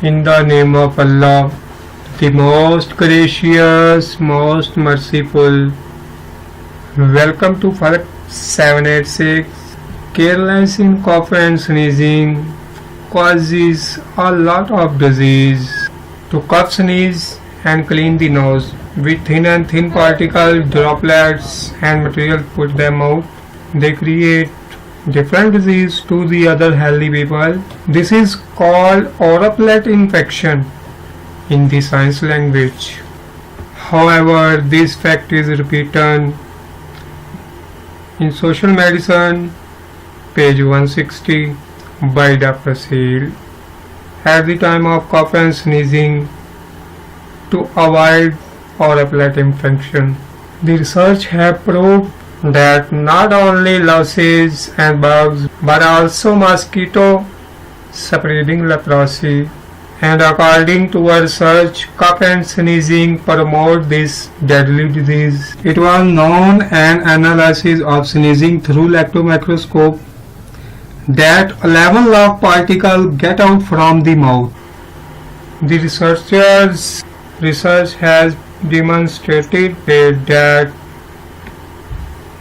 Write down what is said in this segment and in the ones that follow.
In the name of Allah, the most gracious, most merciful. Welcome to Farak 786. Careless in cough and sneezing causes a lot of disease. To cough, sneeze and clean the nose with thin and thin particle droplets and material put them out. They create different disease to the other healthy people. This is called oroplet infection in the science language. However, this fact is repeated in Social Medicine, page 160 by Dr. Seal. At the time of cough and sneezing, to avoid oroplet infection. The research have proved that not only locusts and bugs but also mosquito spreading leprosy, and according to a research, cough and sneezing promote this deadly disease. It was known an analysis of sneezing through electron microscope that a level of particle get out from the mouth. The researchers' research has demonstrated that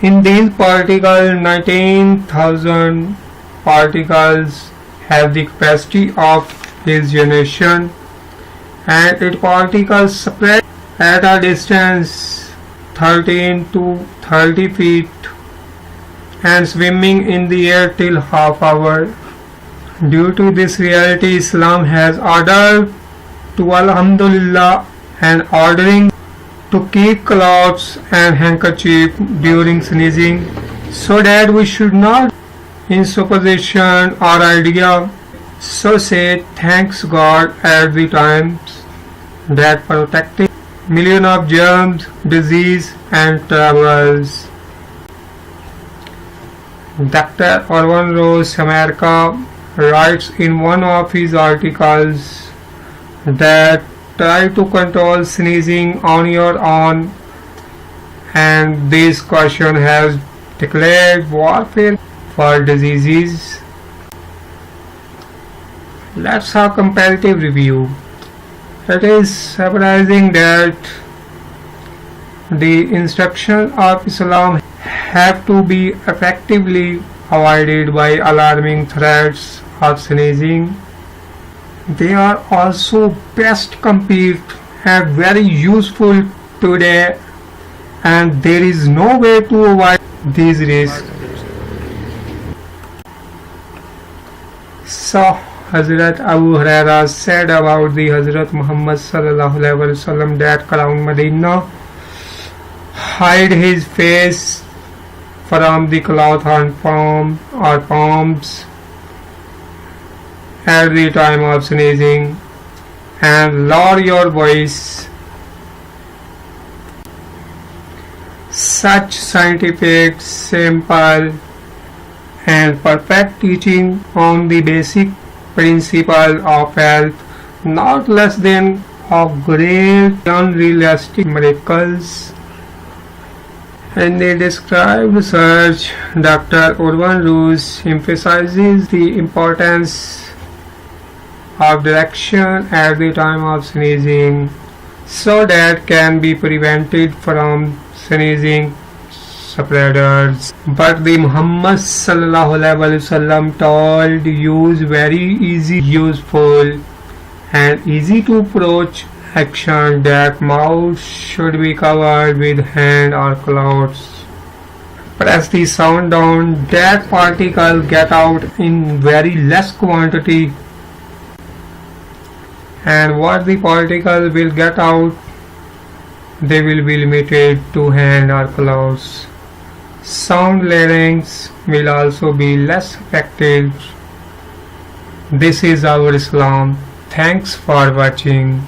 in these particles, 19,000 particles have the capacity of generation, and its particles spread at a distance 13 to 30 feet and swimming in the air till half hour. Due to this reality, Islam has ordered to Alhamdulillah and ordering to keep cloths and handkerchief during sneezing, so that we should not in supposition or idea so say thanks God at the times that protecting millions of germs, disease and troubles. Dr. Orvan Rose America writes in one of his articles that try to control sneezing on your own, and this caution has declared warfare for diseases. Let's have comparative review. It is surprising that the instructions of Islam have to be effectively avoided by alarming threats of sneezing. They are also best compete and very useful today, and there is no way to avoid these risks. So Hazrat Abu Huraira said about the Hazrat Muhammad sallallahu alaihi wasallam that around Medina hide his face from the cloth on palms at the time of sneezing and lower your voice. Such scientific, simple and perfect teaching on the basic principle of health, not less than of great unrealistic miracles. In the described research, Dr. Orvan Rose emphasizes the importance of direction at the time of sneezing, so that can be prevented from sneezing spreaders. But the Muhammad sallallahu alaihi wasallam told use very easy, useful and easy to approach action that mouth should be covered with hand or cloths. Press the sound down, that particle get out in very less quantity, and what the particle will get out, they will be limited to hand or clothes. Sound larynx will also be less affected. This is our Islam. Thanks for watching.